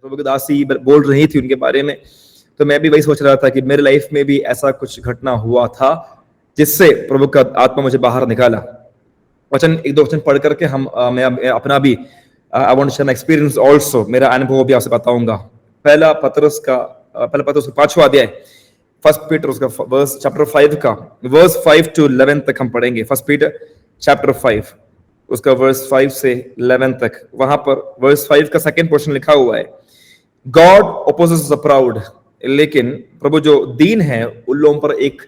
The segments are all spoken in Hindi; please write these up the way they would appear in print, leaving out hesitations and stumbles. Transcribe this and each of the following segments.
प्रभु की दासी बोल रही थी उनके बारे में, तो मैं भी वही सोच रहा था कि मेरे लाइफ में भी ऐसा कुछ घटना हुआ था जिससे प्रभु का आत्मा मुझे बाहर निकाला। वचन एक दो वचन पढ़ करके मैं अपना भी I want to share my experience also, मेरा अनुभव भी आपसे बताऊंगा। पहला पतरस का 5वां अध्याय, फर्स्ट पीटर उसका वर्स चैप्टर 5 का वर्स 5 to 11 तक हम पढ़ेंगे। फर्स्ट पीटर चैप्टर 5 उसका वर्स 5 से 11 तक। वहां पर वर्स 5 का सेकंड पोर्शन लिखा हुआ है, गॉड ओपोजेस द प्राउड, लेकिन प्रभु जो दीन है उन लोगों पर एक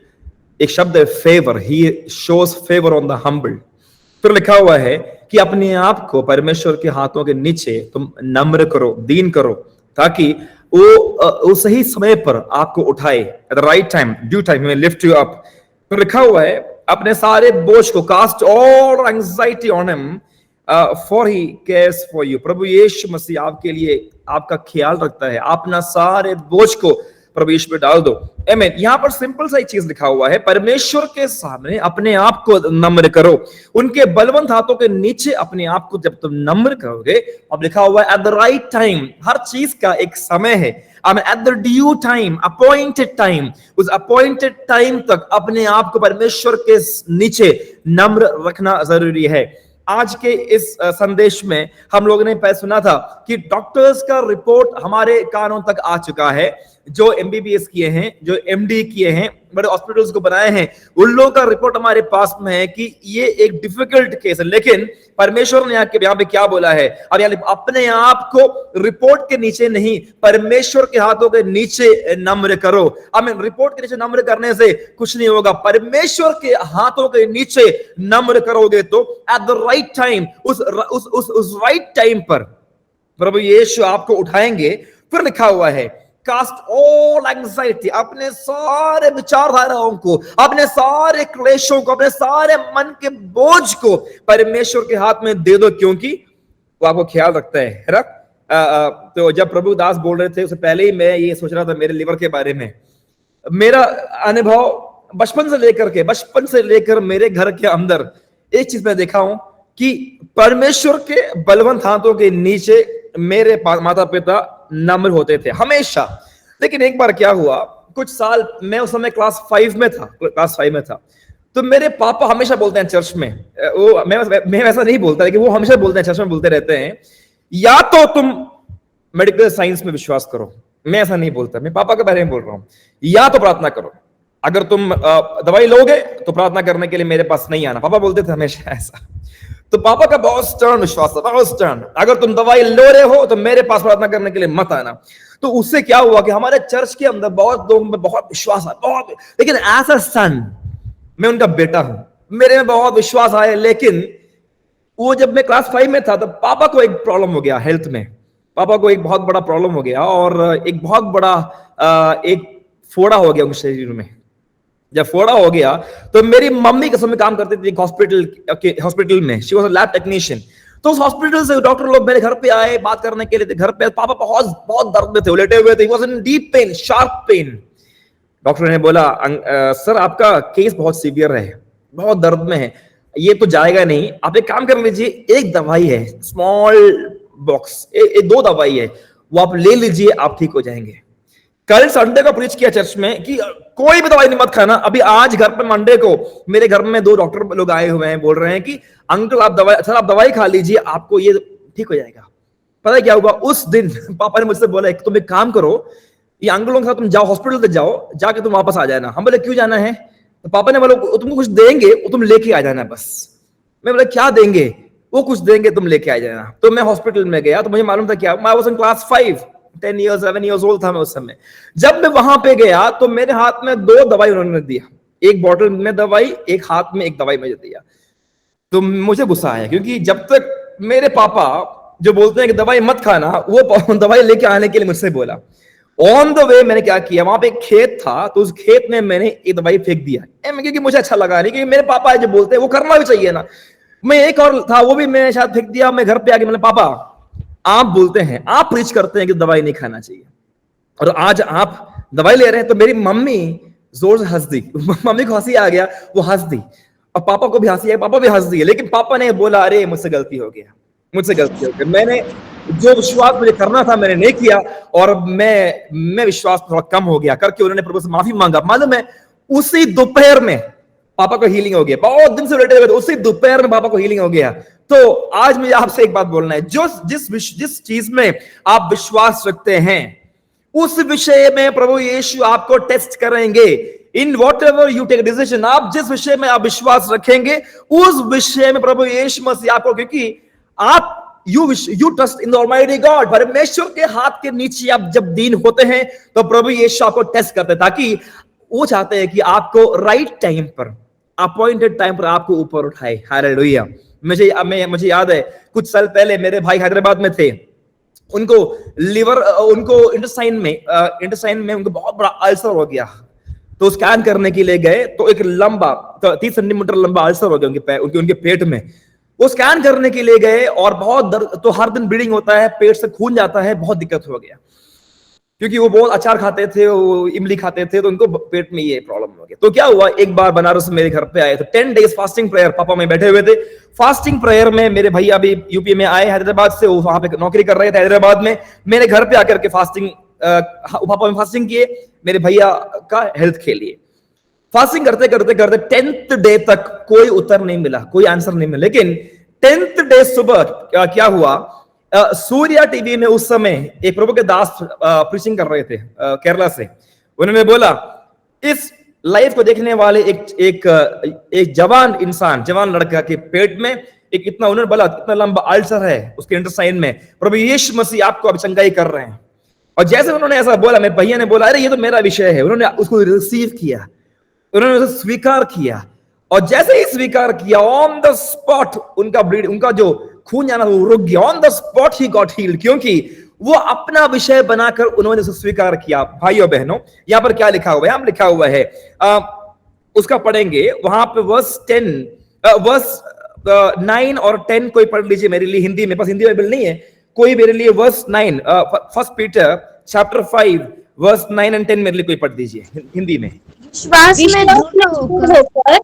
शब्द है favour, he shows favour on the humble. फिर लिखा हुआ है कि अपने आप को परमेश्वर के हाथों के नीचे तुम नम्र करो, दीन करो, ताकि वो सही समय पर आपको उठाए, at the right time, due time में लिफ्ट यू अप। फिर लिखा हुआ है अपने सारे बोझ को, cast all anxiety on him for he cares for you. प्रभु यीशु मसीह आपके लिए आपका ख्याल रखता है, अपना सारे बोझ को प्रभु यीशु पे डाल दो। आमीन। यहां पर सिंपल सा एक चीज लिखा हुआ है, परमेश्वर के सामने अपने आप को नम्र करो, उनके बलवंत हाथों के नीचे अपने आप को जब तुम नम्र करोगे, अब लिखा हुआ है एट द राइट टाइम, हर चीज का एक समय है, at the due time, appointed time, उस अपॉइंटेड टाइम तक अपने आप को परमेश्वर के नीचे नम्र रखना जरूरी है। आज के इस संदेश में हम लोगों ने पहले सुना था कि डॉक्टर्स का रिपोर्ट हमारे कानों तक आ चुका है, जो एमबीबीएस किए हैं, जो एमडी किए हैं, बड़े हॉस्पिटल्स को बनाए हैं, उन लोगों का रिपोर्ट हमारे पास में है कि ये एक डिफिकल्ट केस है। लेकिन परमेश्वर ने यहाँ पे क्या बोला है, अब यहाँ अपने आप को रिपोर्ट के नीचे नहीं, परमेश्वर के हाथों के नीचे नम्र करो। आमीन। रिपोर्ट के नीचे नम्र करने से कुछ नहीं होगा, परमेश्वर के हाथों के नीचे नम्र करोगे तो एट द राइट टाइम, उस राइट टाइम पर प्रभु यीशु आपको उठाएंगे। फिर लिखा हुआ है कास्ट ऑल एंजाइटी, अपने सारे विचारधाराओं को, अपने सारे क्लेशों को, अपने सारे मन के बोझ को परमेश्वर के हाथ में दे दो, क्योंकि वो आपको ख्याल रखता है ना। तो जब प्रभु दास बोल रहे थे उससे पहले ही मैं ये सोच रहा था मेरे लिवर के बारे में। मेरा अनुभव बचपन से लेकर मेरे घर के अंदर एक चीज मैं देखा हूं कि परमेश्वर के बलवंत हाथों के नीचे मेरे माता पिता नम्र होते थे हमेशा। लेकिन एक बार क्या हुआ, कुछ साल, मैं उस समय क्लास 5 में था, तो मेरे पापा हमेशा बोलते हैं चर्च में, वो मैं वैसा नहीं बोलता, लेकिन वो हमेशा बोलते हैं, चर्च में बोलते रहते हैं, या तो तुम मेडिकल साइंस में विश्वास करो। मैं ऐसा नहीं बोलता, मैं पापा के बारे में बोल रहा हूं, या तो प्रार्थना करो, अगर तुम दवाई लोगे तो प्रार्थना करने के लिए मेरे पास नहीं आना। पापा बोलते थे हमेशा ऐसा। तो पापा का बहुत स्टर्न विश्वास था, बहुत स्टर्न, अगर तुम दवाई लो रहे हो तो मेरे पास प्रार्थना करने के लिए मत आना। तो उससे क्या हुआ कि हमारे चर्च के अंदर बहुत लोगों में बहुत विश्वास है, बहुत, लेकिन एज अ सन, मैं उनका बेटा हूं, मेरे में बहुत विश्वास आया। लेकिन वो जब मैं क्लास 5 में था तो पापा को एक प्रॉब्लम हो गया हेल्थ में, पापा को एक बहुत बड़ा प्रॉब्लम हो गया, और एक बहुत बड़ा एक फोड़ा हो गया उनके शरीर में। जब फोड़ा हो गया तो मेरी मम्मी के समय काम करती थी हॉस्पिटल में, she was a lab technician. तो उस हॉस्पिटल से डॉक्टर लोग मेरे घर पे आए बात करने के लिए। घर पे पापा बहुत दर्द में थे, लेटे हुए थे, was in deep pain, sharp pain. Doctor ने बोला सर आपका केस बहुत सीवियर है, बहुत दर्द में है, ये तो जाएगा नहीं, आप एक काम कर लीजिए, एक दवाई है स्मॉल बॉक्स, 2 दवाई है, वो आप ले लीजिए, आप ठीक हो जाएंगे। कल संडे को प्रीच किया चर्च में कि कोई भी दवाई नहीं मत खाना। अभी आज घर पे मंडे को मेरे घर में 2 डॉक्टर लोग आए हुए हैं, बोल रहे हैं कि अंकल आप दवाई खा लीजिए, आपको ये ठीक हो जाएगा। पता है क्या हुआ उस दिन? पापा ने मुझसे बोला तुम एक काम करो, ये अंकलों के साथ तुम जाओ, हॉस्पिटल तक जाओ, जाके तुम वापस आ जाना। हम बोले क्यों जाना है? तो पापा ने बोला तुमको कुछ देंगे, वो तुम लेके आ जाना बस। मैं बोला क्या देंगे? वो कुछ देंगे, तुम लेके आ जाना। तो मैं हॉस्पिटल में गया, तो मुझे मालूम था क्या, मैं was in class 5, 10 years 11 years old था मैं उस समय। जब मैं वहां पे गया तो मेरे हाथ में 2 दवाई उन्होंने दिया, एक बोतल में दवाई, एक हाथ में एक दवाई मुझे दिया। तो मुझे गुस्सा आया, क्योंकि जब तक मेरे पापा जो बोलते हैं कि दवाई मत खाना, वो दवाई लेके आने के लिए मुझसे बोला। ऑन द वे मैंने क्या किया, वहां पे एक खेत था, तो उस खेत में मैंने एक दवाई फेंक दिया, क्योंकि मुझे अच्छा लगा नहीं, क्योंकि मेरे पापा जो बोलते हैं वो करना भी चाहिए ना। मैं एक और था, वो भी मैंने शायद फेंक दिया। मैं घर पे आके मैंने, पापा आप बोलते हैं, आप प्रीच करते हैं कि दवाई नहीं खाना चाहिए, और आज आप दवाई ले रहे हैं। तो मेरी मम्मी जोर से हंस दी, मम्मी को हंसी आ गया, वो हंस दी, और पापा को भी हंसी आई, पापा भी हंस दिए। लेकिन पापा ने बोला अरे मुझसे गलती हो गया, मुझसे गलती हो गई, मैंने जो विश्वास मुझे करना था मैंने नहीं किया, और मैं विश्वास थोड़ा कम हो गया करके उन्होंने प्रभु से माफी मांगा। मालूम है, उसी दोपहर में पापा को हीलिंग हो गया। बहुत दिन से लेटे हुए थे, उसी दोपहर में पापा को हीलिंग हो गया। तो आज मुझे आपसे एक बात बोलना है, जो जिस चीज में आप विश्वास रखते हैं उस विषय में प्रभु यीशु आपको टेस्ट करेंगे। In whatever you take decision, आप जिस विषय में आप विश्वास रखेंगे उस विषय में प्रभु यीशु मसीह आपको, क्योंकि आप you trust in the almighty God, परमेश्वर के हाथ के नीचे आप जब दीन होते हैं तो प्रभु यीशु आपको टेस्ट करते हैं, ताकि वो चाहते हैं कि आपको राइट टाइम पर, अपॉइंटेड टाइम पर आपको ऊपर उठाए। हालेलुया। मुझे याद है कुछ साल पहले मेरे भाई हैदराबाद में थे, उनको इंटेस्टाइन में उनको बहुत बड़ा अल्सर हो गया। तो स्कैन करने के लिए गए तो एक लंबा 30 सेंटीमीटर लंबा अल्सर हो गया उनके पेट में। वो स्कैन करने के लिए गए और बहुत दर्द, तो हर दिन ब्लीडिंग होता है, पेट से खून जाता है, बहुत दिक्कत हो गया। क्योंकि वो बहुत अचार खाते थे, वो इमली खाते थे, तो उनको पेट में ये प्रॉब्लम हो गया। तो क्या हुआ, एक बार बनारस मेरे घर पे आए तो 10 डेज फास्टिंग प्रेयर, पापा में बैठे हुए थे फास्टिंग प्रेयर में। मेरे भैया अभी यूपी में आए हैदराबाद से, वो वहां पे नौकरी कर रहे थे हैदराबाद में, मेरे घर पे आकर के पापा में फास्टिंग किए, मेरे भैया का हेल्थ के लिए फास्टिंग करते करते करते 10th डे तक कोई उत्तर नहीं मिला, कोई आंसर नहीं मिला। लेकिन 10th डे सुबह क्या हुआ, सूर्या टीवी में उस समय एक प्रभु के दास प्रीचिंग कर रहे थे केरला से। उन्होंने बोला, इस लाइफ को देखने वाले एक जवान लड़का के पेट में एक इतना, उन्होंने बोला इतना लंबा अल्सर है उसके इंटेस्टाइन में, प्रभु यीशु मसीह आपको अब चंगाई कर रहे हैं। और जैसे उन्होंने ऐसा बोला, मेरे भैया ने बोला, अरे ये तो मेरा विषय है। उन्होंने उसको रिसीव किया, उन्होंने उसे स्वीकार किया, और जैसे ही स्वीकार किया ऑन द स्पॉट उनका जो खून जाना वो रुक गया। ऑन द स्पॉट ही गॉट हील्ड, क्योंकि वो अपना विषय बनाकर उन्होंने उसे स्वीकार किया। भाइयों बहनों, यहां पर क्या लिखा हुआ है, हम लिखा हुआ है उसका पढ़ेंगे वहां पे वर्स 9 और 10 कोई पढ़ लीजिए मेरे लिए हिंदी में, बस हिंदी बाइबल नहीं है, कोई मेरे लिए verse 9 first Peter chapter 5 verse 9 और 10 मेरे लिए कोई पढ़ दीजिए हिंदी में। विश्वास में दृढ़ होकर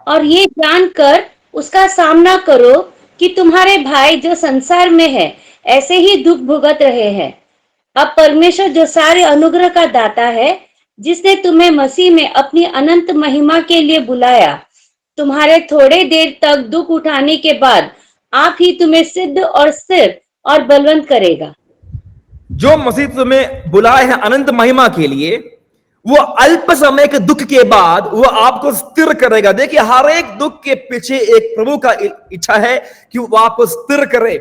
और ये जानकर उसका सामना करो कि तुम्हारे भाई जो संसार में है ऐसे ही दुख भुगत रहे हैं। अब परमेश्वर जो सारे अनुग्रह का दाता है, जिसने तुम्हें मसीह में अपनी अनंत महिमा के लिए बुलाया, तुम्हारे थोड़े देर तक दुख उठाने के बाद आप ही तुम्हें सिद्ध और स्थिर और बलवंत करेगा। जो मसीह तुम्हें बुलाए हैं अनंत महिमा के लिए, वो अल्प समय के दुख के बाद वो आपको स्थिर करेगा। देखिए, हर एक दुख के पीछे एक प्रभु का इच्छा है कि वो आपको स्थिर करे।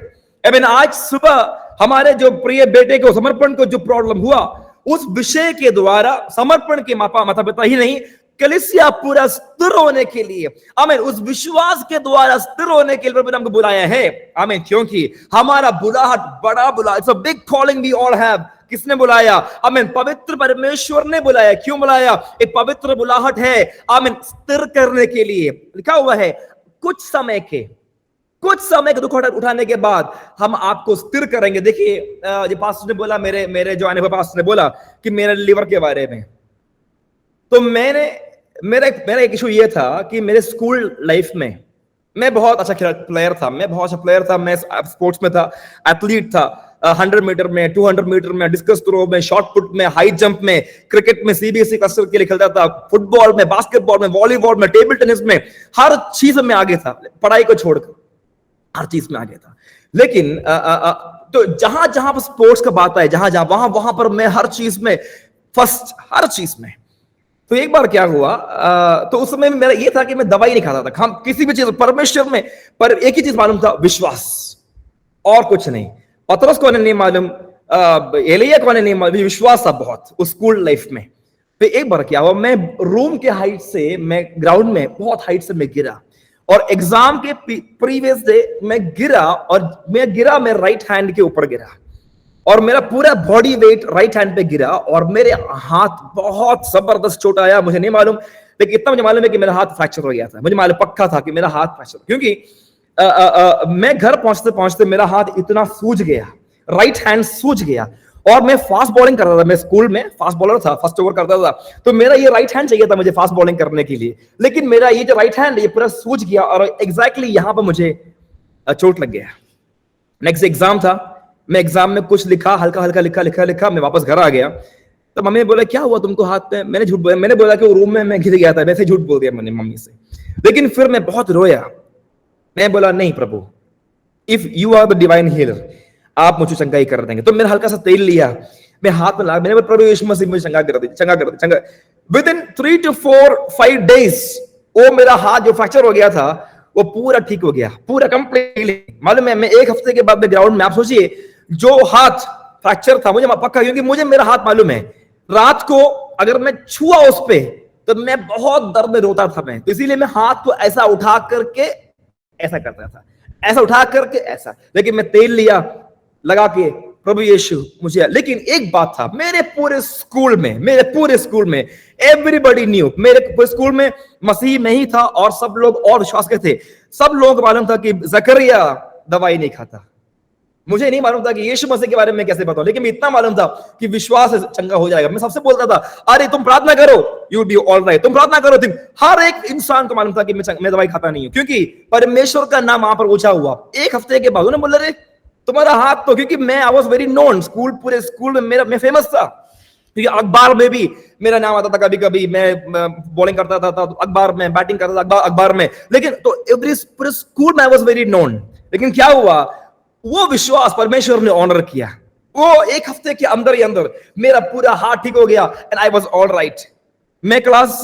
आज सुबह हमारे जो प्रिय बेटे को समर्पण को जो प्रॉब्लम हुआ, उस विषय के द्वारा समर्पण के माता पिता ही नहीं, कलीसिया पूरा स्थिर होने के लिए, आमीन, उस विश्वास के द्वारा स्थिर होने के लिए प्रभु ने हमको बुलाया है। आमीन, क्योंकि हमारा बुलाहट बड़ा बुला, it's a big calling we all have. किसने बुलाया? आमीन, पवित्र परमेश्वर ने बुलाया। क्यों बुलाया? एक पवित्र बुलाहट है, आमीन, स्थिर करने के लिए। लिखा हुआ है कुछ समय के दुख उठाने के बाद हम आपको स्थिर करेंगे। देखिए, जो पास्टर ने बोला, मेरे जो आने वाले पास्टर ने बोला कि मेरे लिवर के बारे में, तो मेरा एक इशू ये था कि मेरे स्कूल लाइफ में मैं बहुत अच्छा प्लेयर था, मैं स्पोर्ट्स में था, एथलीट था, 100 मीटर में, 200 मीटर में, डिस्कस थ्रो में, शॉट पुट में, हाई जंप में, क्रिकेट में सीबीएसई क्लस्टर के लिए खेलता था, फुटबॉल में, बास्केटबॉल में, वॉलीबॉल में, टेबल टेनिस में, हर चीज में आगे था, पढ़ाई को छोड़कर हर चीज में आगे था। लेकिन तो जहां जहां पर स्पोर्ट्स का बात है, जहां वहां पर मैं हर चीज में फर्स्ट, हर चीज में। तो एक बार क्या हुआ, तो उस समय मेरा ये था कि मैं दवाई नहीं खाता था, हम किसी भी चीज परमेश्वर में, पर एक ही चीज मालूम था, विश्वास, और कुछ नहीं। पतरस को नहीं मालूम, एलिया को नहीं मालूम, विश्वास था बहुत उस स्कूल लाइफ में। तो एक बार क्या हुआ, मैं रूम के हाइट से, मैं ग्राउंड में बहुत हाइट से मैं गिरा, और एग्जाम के प्रीवियस डे मैं गिरा, और मैं राइट हैंड के ऊपर गिरा, और मेरा पूरा बॉडी वेट राइट हैंड पे गिरा, और मेरे हाथ बहुत जबरदस्त चोट आया। मुझे नहीं मालूम, लेकिन इतना मुझे मालूम है कि मेरा हाथ फ्रैक्चर हो गया था। मुझे मालूम पक्का था कि मेरा हाथ फ्रैक्चर, क्योंकि मैं घर पहुंचते पहुंचते मेरा हाथ इतना सूज गया, राइट हैंड सूज गया। और मैं फास्ट बॉलिंग कर रहा था, मैं स्कूल में फास्ट बॉलर था, फर्स्ट ओवर करता था, तो मेरा ये राइट हैंड चाहिए था मुझे फास्ट बॉलिंग करने के लिए, लेकिन मेरा ये जो राइट हैंड ये पूरा सूज गया, और एग्जैक्टली यहां पर मुझे चोट लग गया। नेक्स्ट एग्जाम था, मैं एग्जाम में कुछ लिखा, हल्का हल्का लिखा, मैं वापस घर आ गया। तो मम्मी ने बोला क्या हुआ तुमको हाथ में? मैंने झूठ बोला, मैंने बोला कि वो रूम में मैं गिर गया था, वैसे झूठ बोल दिया मैंने मम्मी से। लेकिन फिर मैं बहुत रोया, मैं बोला नहीं प्रभु, if you are the divine healer, आप मुझे चंगाई कर देंगे। तो मैंने हल्का सा तेल लिया, मैं हाथ में लगा, मैंने बोला प्रभु यीशु मसीह मुझे चंगा कर दे, चंगा कर दे, चंगा। विद इन 3 to 5 days वो मेरा हाथ जो फ्रैक्चर हो गया था वो पूरा ठीक हो गया, पूरा कंप्लीटली। मालूम है, मैं 1 हफ्ते के बाद में ग्राउंड में, आप सोचिए, जो हाथ फ्रैक्चर था मुझे पक्का, क्योंकि मुझे मेरा हाथ मालूम है, रात को अगर मैं छुआ उस पे तो मैं बहुत दर्द में रोता था मैं, तो इसीलिए मैं हाथ को ऐसा उठा करके ऐसा करता था, ऐसा उठा करके ऐसा। लेकिन मैं तेल लिया, लगा के प्रभु यीशु मुझे। लेकिन एक बात था, मेरे पूरे स्कूल में एवरीबॉडी न्यू, मेरे पूरे स्कूल में मसीह में ही था और सब लोग और विश्वास के थे। सब लोगों को मालूम था कि जकरिया दवाई नहीं खाता। मुझे नहीं मालूम था कि यीशु मसीह के बारे में कैसे बताऊं, लेकिन इतना मालूम था कि विश्वास से चंगा हो जाएगा। मैं सबसे बोलता था, अरे तुम प्रार्थना करो, यू बी ऑल राइट, तुम प्रार्थना करो। तुम, हर एक इंसान को मालूम था कि मैं दवाई खाता नहीं हूं, क्योंकि परमेश्वर का नाम वहां पर ऊंचा हुआ। 1 हफ्ते के बाद उन्होंने बोला रे तुम्हारा हाथ तो, क्योंकि मैं आई वाज वेरी नोन, पूरे स्कूल में मैं फेमस था, क्योंकि अखबार में भी मेरा नाम आता था। कभी कभी मैं बॉलिंग करता था तो अखबार में, बैटिंग करता था अखबार में। लेकिन तो एवरी पूरे स्कूल में आई वाज वेरी नोन। लेकिन क्या हुआ, वो विश्वास परमेश्वर ने ऑनर किया। वो 1 हफ्ते के अंदर ही अंदर मेरा पूरा हाथ ठीक हो गया and I was all right. मैं क्लास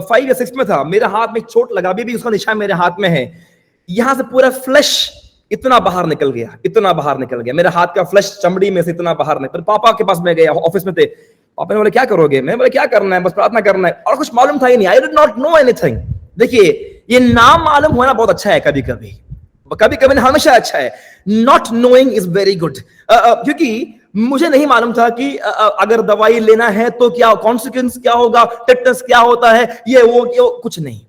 5 या 6 में था, मेरे हाथ में चोट लगा, अभी भी उसका निशान मेरे हाथ में है। यहां से पूरा फ्लैश इतना बाहर निकल गया, मेरे हाथ का फ्लैश चमड़ी में से इतना बाहर निकल। पापा के पास मैं गया, ऑफिस में थे, पापा ने बोले क्या करोगे? मैं बोला क्या करना है, बस प्रार्थना करना है, और कुछ मालूम था ही नहीं। I did not know anything. देखिए, ये नाम मालूम होना बहुत अच्छा है, कभी कभी हमेशा अच्छा है। Not knowing is very good, क्योंकि मुझे नहीं मालूम था कि अगर दवाई लेना है तो क्या कॉन्सिक्वेंस क्या होगा, टेटनस क्या होता है, ये वो कुछ नहीं।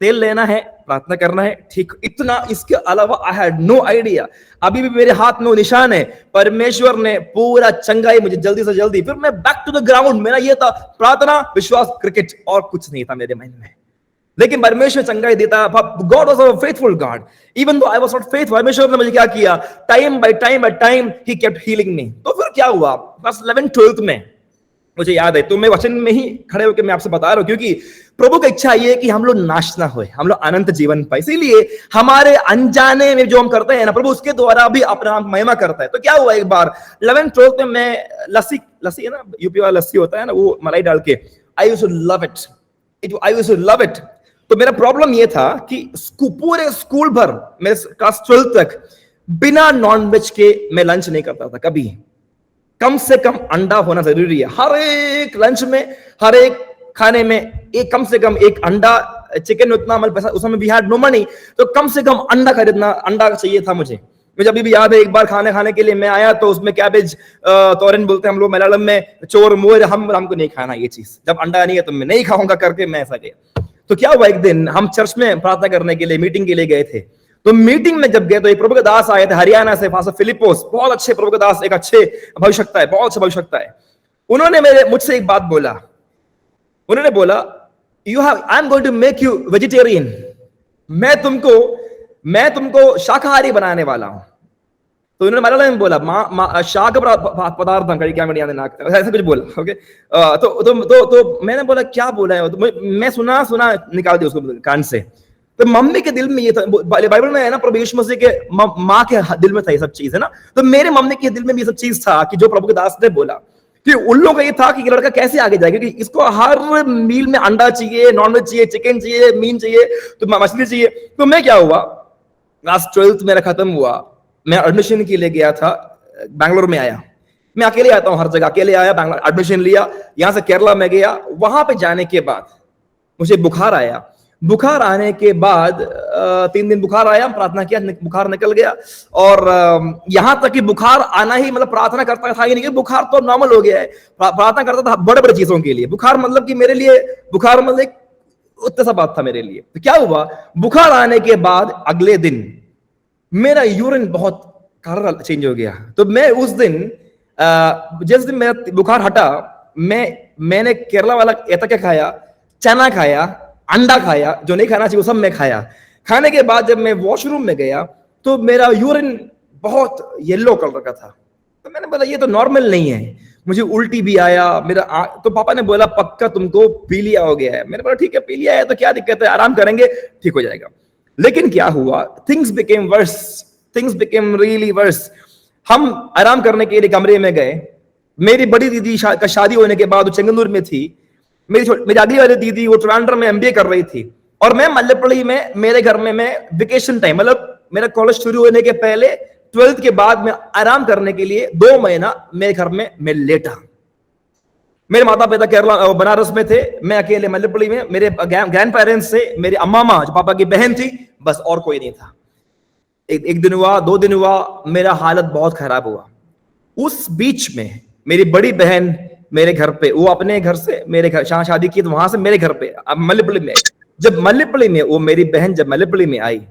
तेल लेना है, प्रार्थना करना है, ठीक, इतना। इसके अलावा आई हैड नो आइडिया। अभी भी मेरे हाथ में वो निशान है। परमेश्वर ने पूरा चंगाई मुझे जल्दी से जल्दी। फिर मैं बैक टू द ग्राउंड, मेरा ये था प्रार्थना, विश्वास, क्रिकेट, और कुछ नहीं था मेरे माइंड में। लेकिन परमेश्वर चंगाई देता। God was a faithful God, even though I was not faithful. परमेश्वर ने मुझे क्या किया, टाइम बाय टाइम ही केप्ट हीलिंग मी। तो फिर क्या हुआ, क्लास 11 12th में मुझे याद है, तो मैं वचन में ही खड़े होकर मैं आपसे बता रहा हूं, क्योंकि प्रभु की इच्छा ये है कि हम लोग नाश ना होए, हम लोग अनंत जीवन पाए। इसीलिए हमारे अनजाने में जो हम करते हैं ना, प्रभु उसके द्वारा भी अपना महिमा करता है। तो क्या हुआ, एक बार 11 12th में मैं लस्सी है ना, यूपी वाला लस्सी होता है ना, वो मलाई डाल के, I used to love it. तो मेरा प्रॉब्लम ये था कि पूरे स्कूल भर, मेरे क्लास 12th तक, बिना नॉनवेज के मैं लंच नहीं करता था कभी। कम से कम अंडा होना जरूरी है हर एक लंच में, हर एक खाने में। एक कम से कम एक अंडा, चिकन उतना हमारे पैसा उसमें भी हैड नो मनी, तो कम से कम अंडा खरीदना, अंडा चाहिए था मुझे। मुझे अभी भी याद है, एक बार खाने के लिए मैं आया तो उसमें कैबेज, तोरन बोलते हैं हम लोग मलयालम में, चोर मोर, हमको नहीं खाना ये चीज। जब अंडा नहीं है तो मैं नहीं खाऊंगा करके मैं ऐसा गया। तो क्या हुआ, एक दिन हम चर्च में प्रार्थना करने के लिए, मीटिंग के लिए गए थे। तो मीटिंग में जब गए तो एक प्रभु के दास आए थे हरियाणा से, फिलिपोस, बहुत अच्छे प्रभु के दास, एक अच्छे भविष्यवक्ता है, बहुत अच्छा भविष्यवक्ता है। उन्होंने मुझसे एक बात बोला, उन्होंने बोला, I am going to make you vegetarian, मैं तुमको शाकाहारी बनाने वाला हूं। तो उन्होंने मलयालम में बोला, शाक पदार्थ ऐसा कुछ बोला। ओके, तो मैंने बोला क्या बोला है, तो मैं सुना निकाल दिया उसको कान से। तो मम्मी के दिल में ये था, बाइबल में है ना, प्रभु यीशु मसीह के माँ के दिल में था ये सब चीज, है ना। तो मेरे मम्मी के दिल में भी ये सब चीज था कि जो प्रभु के दास ने बोला, कि उन लोगों का ये था कि लड़का कैसे आगे जाएगा, क्योंकि इसको हर मील में अंडा चाहिए, नॉनवेज चाहिए, चिकन चाहिए, मीन चाहिए, तो मछली चाहिए। तो मैं क्या हुआ, क्लास 12th मेरा खत्म हुआ, मैं एडमिशन के लिए गया था, बैंगलोर में आया। मैं अकेले आता हूँ हर जगह, अकेले आया, बैंगलोर एडमिशन लिया, यहां से केरला में गया। वहां पे जाने के बाद मुझे बुखार आया। बुखार आने के बाद 3 दिन बुखार आया, प्रार्थना किया, बुखार निकल गया। और यहां तक कि बुखार आना ही मतलब प्रार्थना करता था ही नहीं, बुखार तो नॉर्मल हो गया है। प्रार्थना करता था बड़े बड़े चीजों के लिए, बुखार मतलब कि मेरे लिए बुखार मतलब एक उतना सा बात था मेरे लिए। तो क्या हुआ, बुखार आने के बाद अगले दिन मेरा यूरिन बहुत कलर चेंज हो गया। तो मैं उस दिन, जिस दिन मेरा बुखार हटा, मैंने केरला वाला एता क्या खाया, चना खाया, अंडा खाया, जो नहीं खाना चाहिए वो सब मैं खाया। खाने के बाद जब मैं वॉशरूम में गया तो मेरा यूरिन बहुत येलो कलर का था। तो मैंने बोला ये तो नॉर्मल नहीं है, मुझे उल्टी भी आया, तो पापा ने बोला पक्का तुमको पीलिया हो गया है। मैंने बोला ठीक है, पीलिया है तो क्या दिक्कत है, आराम करेंगे ठीक हो जाएगा। लेकिन क्या हुआ, things became worse, things became really worse. हम आराम करने के लिए कमरे में गए। मेरी बड़ी दीदी का शादी होने के बाद वो चेंगनूर में थी, मेरी अगली वाली दीदी वो ट्रिवांड्रम में एमबीए कर रही थी, और मैं मल्लेपल्ली में मेरे घर में मैं वेकेशन टाइम, मतलब मेरा कॉलेज शुरू होने के पहले 12th के बाद मैं आराम करने के लिए 2 महीना मेरे घर में मैं लेटा। मेरे माता पिता केरला बनारस में थे, मैं अकेले मल्लेपल्ली में, मेरे ग्रैंड पेरेंट्स से मेरी अम्मा माँ जो पापा की बहन थी, बस और कोई नहीं था। एक दिन हुआ, 2 दिन हुआ, मेरा हालत बहुत खराब हुआ। उस बीच में मेरी बड़ी बहन मेरे घर पे, वो अपने घर से मेरे घर शादी की, तो वहां से मेरे घर पे मल्लेपल्ली में, जब मल्लेपल्ली में वो मेरी बहन जब मल्लेपल्ली में आई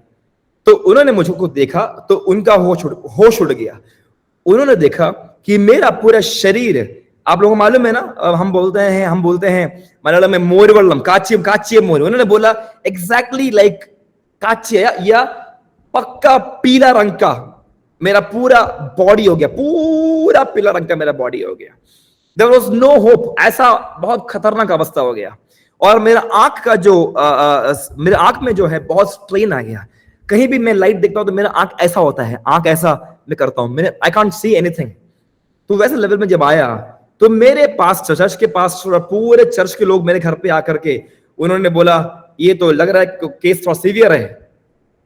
तो उन्होंने मुझको देखा तो उनका होश उड़ गया। उन्होंने देखा कि मेरा पूरा शरीर, आप लोगों को मालूम है ना, हम बोलते हैं मलयालम में मोरवल्लम, काच्चे मोर। उन्होंने बोला एग्जैक्टली लाइक काच्चे या पक्का पीला रंग का मेरा पूरा बॉडी हो गया, पूरा पीला रंग का मेरा बॉडी हो गया। देयर वाज नो होप, ऐसा बहुत खतरनाक अवस्था हो गया। और मेरा आंख का जो मेरे आंख में जो है बहुत स्ट्रेन आ गया। कहीं भी मैं लाइट देखता हूं तो मेरा आंख ऐसा होता है, आंख ऐसा मैं करता हूं, आई कांट सी एनीथिंग। तो वैसे लेवल में जब आया तो मेरे पास चर्च के पास पूरे चर्च के लोग मेरे घर पे आकर के उन्होंने बोला ये तो लग रहा है केस थोड़ा सीवियर है।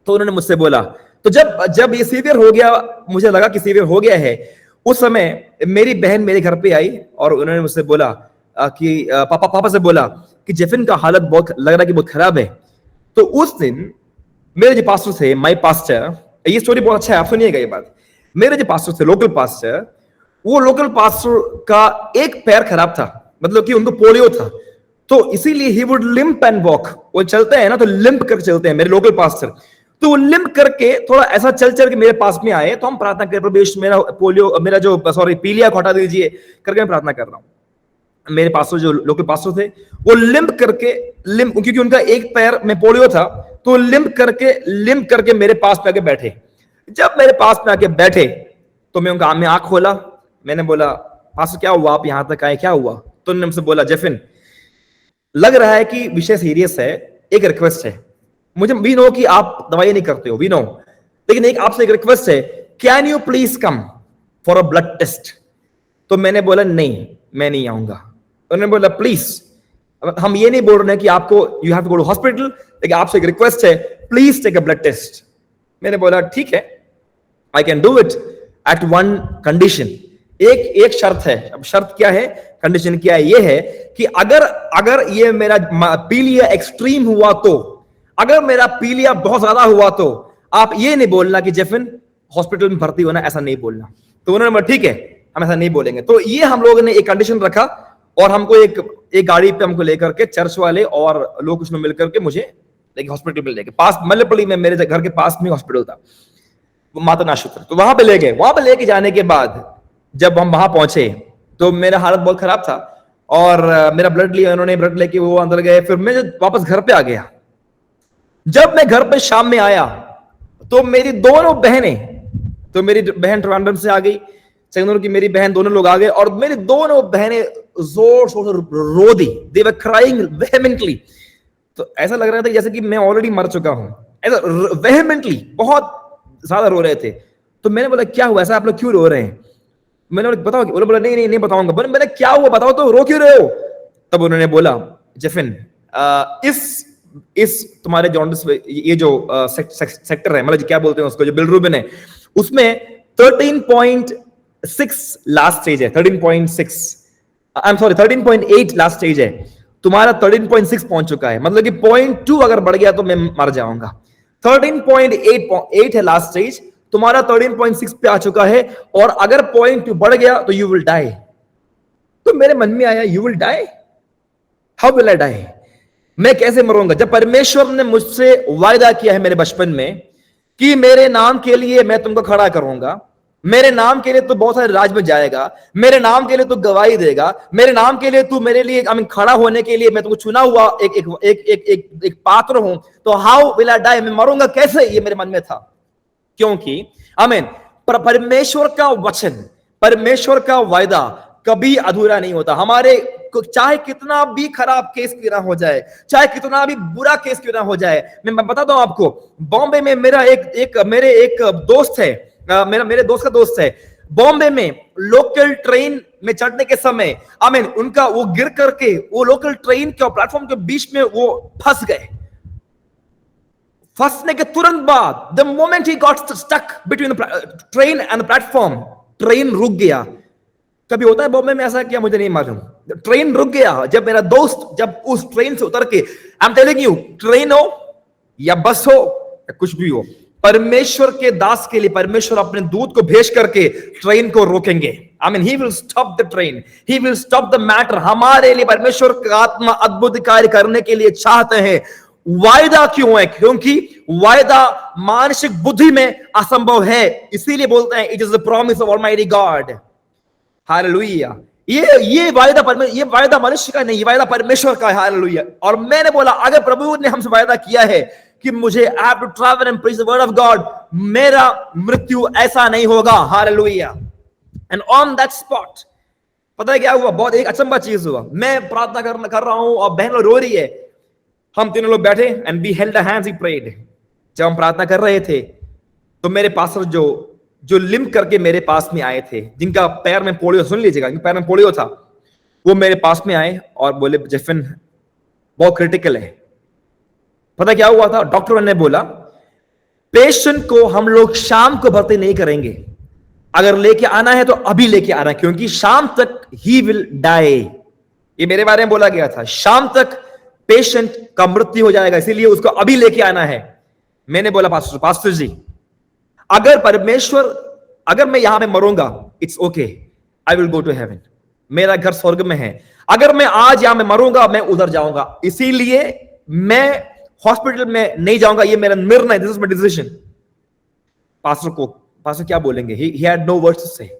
तो उन्होंने मुझसे बोला, तो जब ये सीवियर हो गया, मुझे लगा कि सीवियर हो गया है, उस समय मेरी बहन मेरे घर पे आई और उन्होंने मुझसे बोला कि पापा से बोला कि जेफिन का हालत बहुत लग रहा है कि बहुत खराब है। तो उस दिन मेरे जो पास्टर थे, माय पास्टर, ये स्टोरी बहुत अच्छा है, आप सुनिएगा ये बात। मेरे जो पास्टर थे, लोकल पास्टर, वो लोकल पास्टर का एक पैर खराब था, मतलब कि उनको पोलियो था, तो इसीलिए he would limp and walk. वो चलते हैं ना तो लिम्प करके चलते हैं मेरे लोकल पास्टर। तो वो लिम्प करके थोड़ा ऐसा चल के मेरे पास में आए, तो हम प्रार्थना कर, प्रभु यीशु मेरा पोलियो, मेरा जो पीलिया को हटा दीजिए करके मैं प्रार्थना कर रहा हूं। मेरे पास्टर जो लोकल पास्टर थे वो लिम्प क्योंकि उनका एक पैर में पोलियो था, तो लिम्प करके मेरे पास में आके बैठे। जब मेरे पास में आके बैठे तो मैं उनका आंख खोला। मैंने बोला पास्टर क्या हुआ, आप यहां तक आए, क्या हुआ? तो उन्होंने मुझसे बोला जेफिन लग रहा है कि विषय सीरियस है, एक रिक्वेस्ट है, मुझे वी नो कि आप दवाई नहीं करते हो, वी नो, लेकिन एक आपसे एक रिक्वेस्ट है, can you please come for a blood test? तो मैंने बोला नहीं, मैं नहीं आऊंगा। उन्होंने बोला प्लीज, हम ये नहीं बोल रहे हैं कि आपको you have to go to hospital, लेकिन आपसे एक रिक्वेस्ट है, please take a blood test. मैंने बोला ठीक है, I can do it at one condition. एक शर्त है। अब शर्त क्या है, कंडीशन क्या है? ये है कि अगर ये मेरा पीलिया एक्सट्रीम हुआ, तो अगर मेरा पीलिया बहुत ज्यादा हुआ तो आप ये नहीं बोलना कि जेफिन हॉस्पिटल में भर्ती होना, ऐसा नहीं बोलना। तो उन्होंने बोला ठीक है, हम ऐसा नहीं बोलेंगे। तो ये हम लोगों ने एक कंडीशन रखा और हमको एक गाड़ी पे हमको लेकर के चर्च वाले और लोग कुछ मिलकर के मुझे लेके हॉस्पिटल में लेके, पास मल्लेपल्ली में मेरे घर के पास में हॉस्पिटल था, माता नाशुत्र, तो वहां पे ले गए। वहां पे लेके जाने के बाद जब हम वहां पहुंचे तो मेरा हालत बहुत खराब था और मेरा ब्लड लिया उन्होंने, ब्लड लेके वो अंदर गए। फिर मैं जब वापस घर पे आ गया, जब मैं घर पे शाम में आया तो मेरी दोनों बहनें, तो मेरी बहन ट्रिवांड्रम से आ गई, चेंगनूर की मेरी बहन, दोनों लोग आ गए और मेरी दोनों बहनें जोर शोर से रो दी, दे वर क्राइंग वेहेमेंटली। तो ऐसा लग रहा था जैसे कि मैं ऑलरेडी मर चुका हूं, ऐसा वेहेमेंटली बहुत ज्यादा रो रहे थे। तो मैंने बोला क्या हुआ, ऐसा आप लोग क्यों रो रहे हैं? मैंने बोला बताओ, बोले बोला नहीं बताऊंगा। मैंने क्या हुआ बताओ तो, रो क्यों रहे हो? तब उन्होंने बोला जेफिन इस तुम्हारे जॉन्डिस ये जो सेक्टर है, मतलब क्या बोलते हैं उसको, जो बिलरुबिन है, उसमें 13.6 लास्ट स्टेज है, 13.8 लास्ट स्टेज है, तुम्हारा 13.6 पहुंच चुका है, मतलब कि 0.2 अगर बढ़ गया तो मैं मर जाऊंगा। 13.8 है लास्ट स्टेज, तुम्हारा 13.6 पे आ चुका है, और अगर 0.2 बढ़ गया तो यू विल डाई। तो मेरे मन में आया you will die, how will I die, मैं कैसे मरूंगा? जब परमेश्वर ने मुझसे वायदा किया है मेरे बचपन में कि मेरे नाम के लिए मैं तुमको खड़ा करूंगा, मेरे नाम के लिए तू बहुत सारे राज में जाएगा, मेरे नाम के लिए तू गवाही देगा, मेरे नाम के लिए तू मेरे लिए खड़ा होने के लिए मैं तुमको चुना हुआ एक पात्र हूं, तो हाउ विल आई डाई, मैं मरूंगा कैसे, ये मेरे मन में था। क्योंकि आमीन, परमेश्वर का वचन, परमेश्वर का वायदा कभी अधूरा नहीं होता। हमारे चाहे कितना भी खराब केस क्यों ना हो जाए, चाहे कितना भी बुरा केस क्यों ना हो जाए, मैं बताता हूं आपको, बॉम्बे में मेरा मेरे एक दोस्त है, मेरे दोस्त का दोस्त है, बॉम्बे में लोकल ट्रेन में चढ़ने के समय आमीन उनका वो गिर करके वो लोकल ट्रेन के प्लेटफॉर्म के बीच में वो फंस गए। फंसने के तुरंत बाद द मोमेंट ही got stuck between train and platform, train रुक गया। कभी होता है बॉम्बे में ऐसा क्या मुझे नहीं मालूम, ट्रेन रुक गया। जब मेरा दोस्त जब उस ट्रेन से उतर के, I am telling you, train हो या बस हो या कुछ भी हो, परमेश्वर के दास के लिए परमेश्वर अपने दूत को भेज करके ट्रेन को रोकेंगे। I mean he will stop the train, he will stop the matter. हमारे लिए परमेश्वर का आत्मा अद्भुत कार्य करने के लिए चाहते हैं। वायदा क्यों है? क्योंकि वायदा मानसिक बुद्धि में असंभव है, इसीलिए बोलते हैं it is the promise of almighty God. Hallelujah. ये वायदा मनुष्य का नहीं, ये वायदा परमेश्वर का है। हालेलुया। और मैंने बोला अगर प्रभु ने हमसे वायदा किया है कि मुझे I have to travel and preach the word of God, मेरा मृत्यु ऐसा नहीं होगा। हालेलुया। एंड ऑन दैट स्पॉट पता है क्या हुआ? बहुत एक अचंभा चीज हुआ। मैं प्रार्थना कर रहा हूं और बहन रो रही है, हम तीनों लोग बैठे and we held hands, we prayed. जब हम प्रार्थना कर रहे थे तो मेरे पास्टर जो लिम्प करके मेरे पास में आए थे, जिनका पैर में पोलियो, सुन लीजिएगा, पैर में पोलियो था, वो मेरे पास में आए और बोले जेफिन बहुत क्रिटिकल है। पता क्या हुआ था? डॉक्टर ने बोला पेशेंट को हम लोग शाम को भर्ती नहीं करेंगे, अगर लेके आना है तो अभी लेके आना, क्योंकि शाम तक ही विल डाई। ये मेरे बारे में बोला गया था, शाम तक पेशेंट का मृत्यु हो जाएगा, इसीलिए उसको अभी लेके आना है। मैंने बोला पास्टर जी, अगर मैं यहां पे मरूंगा, it's okay, I will go to heaven, मेरा घर स्वर्ग में है। अगर मैं आज यहां में मरूंगा, मैं उधर जाऊंगा, इसीलिए मैं हॉस्पिटल में नहीं जाऊंगा, ये मेरा निर्णय, this is my decision. Pastor क्या बोलेंगे? He had no words to say.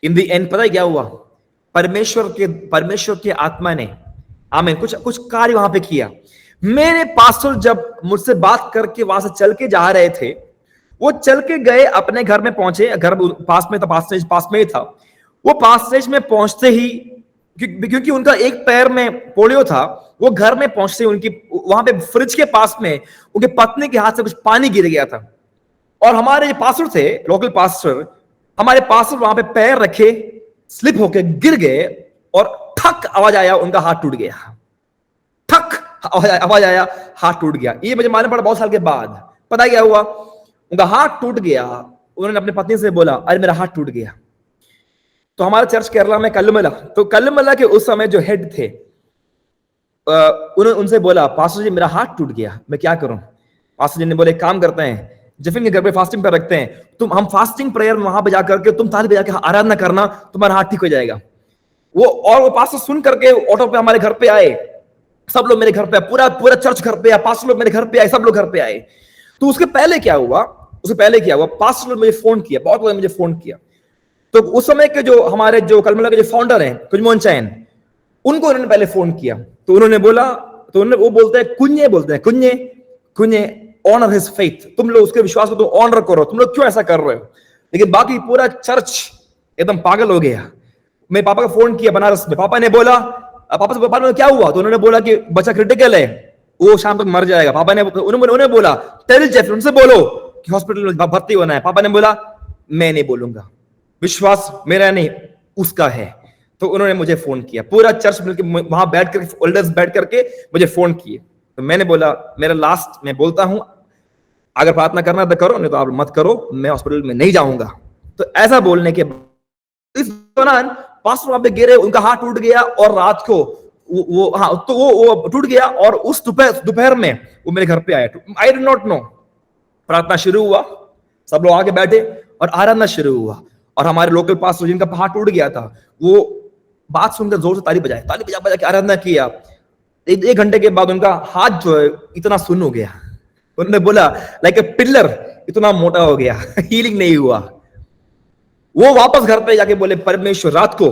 In the end पता है क्या हुआ? परमेश्वर के आत्मा ने आमीन कुछ कार्य वहां पे किया। मेरे पास्टर जब मुझसे बात करके वहां से चल के जा रहे थे, वो चल के गए, अपने घर में पहुंचे, घर पास में था, पास में ही था। वो पासेज में पहुंचते ही, क्योंकि उनका एक पैर में पोलियो था, वो घर में पहुंचते ही उनकी वहां पे फ्रिज के पास में उनके पत्नी के हाथ से कुछ पानी गिर गया था। और हमारे जो पास्टर थे, लोकल पास्टर, हमारे पास्टर वहां पे पैर रखे, स्लिप होके गिर गए और ठक आवाज आया, उनका हाथ टूट गया। ठक आवाज आया, हाथ टूट गया। ये मुझे मालूम पड़ा बहुत साल के बाद। पता क्या हुआ? उनका हाथ टूट गया। उन्होंने अपनी पत्नी से बोला अरे मेरा हाथ टूट गया। तो हमारा चर्च केरला में कल्लुमला, तो कल्लुमला के उस समय जो हेड थे, उन्होंने उनसे बोला पास्टर जी मेरा हाथ टूट गया, मैं क्या करूं? पास्टर जी ने बोले काम करते हैं, जेफिन के घर पे फास्टिंग पर रखते हैं, हम फास्टिंग प्रेयर में वहां पे जाकर के तुम ताली बजा के आराधना करना, तुम्हारा हाथ ठीक हो जाएगा। वो पास्टर सुन करके ऑटो पे हमारे घर पे आए, सब लोग मेरे घर पे, पूरा चर्च घर पे आया, पास्टर लोग मेरे घर पे आए, सब लोग घर पे आए। तो उसके पहले क्या हुआ, पास्टर लोग मुझे फोन किया, बहुत लोगों ने मुझे फोन किया। तो उस समय के जो हमारे जो कलमला के जो फाउंडर हैं कुंजमोहन चैन, उनको उन्होंने पहले फोन किया। तो उन्होंने बोला, तो वो बोलते हैं कुंजे ऑनर हिज फेथ, तुम लोग उसके विश्वास को तो ऑनर करो, तुम लोग क्यों ऐसा कर रहे हो? लेकिन बाकी पूरा चर्च एकदम पागल हो गया। मेरे पापा का फोन किया बनारस में, पापा ने बोला, पापा ने क्या हुआ? तो उन्होंने बोला कि बच्चा क्रिटिकल है, वो शाम तक मर जाएगा। पापा ने उन्होंने बोला टेल जेफ, उनसे बोलो कि हॉस्पिटल में भर्ती होना है। पापा ने बोला मैं नहीं बोलूंगा, विश्वास मेरा नहीं उसका है। तो उन्होंने मुझे फोन किया, पूरा चर्च मिलकर वहां बैठ करके, ओल्डर्स बैठ करके मुझे फोन किए। तो मैंने बोला मेरा लास्ट मैं बोलता हूं, अगर प्रार्थना करना तो करो, नहीं तो आप मत करो, मैं हॉस्पिटल में नहीं जाऊंगा। तो ऐसा बोलने के इस दौरान पास्टर वहां पे गिरे, उनका हाथ टूट गया और रात को वो टूट गया और उस दोपहर में वो मेरे घर पे आया। I did not know. प्रार्थना शुरू हुआ, सब लोग आके बैठे और आराधना शुरू हुआ। और हमारे लोकल पास्टर जिनका हाथ टूट गया था, वो बात सुनकर जोर से ताली बजा के आराधना किया। एक घंटे के बाद उनका हाथ जो है इतना सुन्न हो गया, उन्होंने बोला लाइक ए पिलर, इतना मोटा हो गया, हीलिंग नहीं हुआ। वो वापस घर पे जाके बोले परमेश्वर, रात को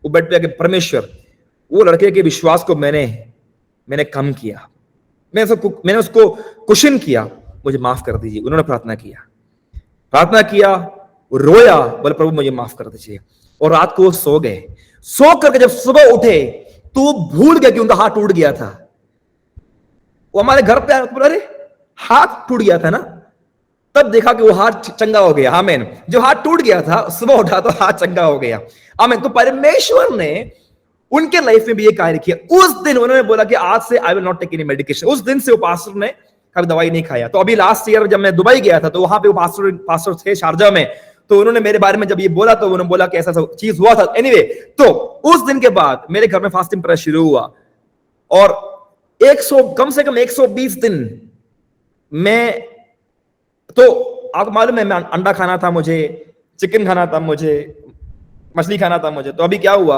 वो बेड पे जाके परमेश्वर, वो लड़के के विश्वास को मैंने कम किया, मैंने उसको क्वेश्चन किया, मुझे माफ कर दीजिए। उन्होंने प्रार्थना किया। रोया, बोले प्रभु मुझे माफ कर दीजिए। और रात को वो सो गए। सो करके जब सुबह उठे तो वो भूल गया कि उनका हाथ टूट गया था। वो हमारे घर पे आया तो बोला अरे हाथ टूट गया था ना, तब देखा कि वो हाथ चंगा हो गया। आमीन। जो हाथ टूट गया था सुबह उठा तो हाथ चंगा हो गया। आमीन। तो परमेश्वर ने उनके लाइफ में भी ये कार्य किया। उस दिन उन्होंने बोला कि आज से I will not take any medication. उस दिन से वो पास्टर ने कभी दवाई नहीं खाया। तो अभी लास्ट ईयर जब मैं दुबई गया था तो वहां पे वो पास्टर थे शारजा में, तो उन्होंने मेरे बारे में जब ये बोला तो उन्होंने बोला कि ऐसा चीज हुआ था। एनीवे, तो उस दिन के बाद मेरे घर में फास्टिंग प्रेयर शुरू हुआ और 100 कम से कम 120 दिन मैं, तो आपको मालूम है मैं अंडा खाना था मुझे, चिकन खाना था मुझे, मछली खाना था मुझे। तो अभी क्या हुआ,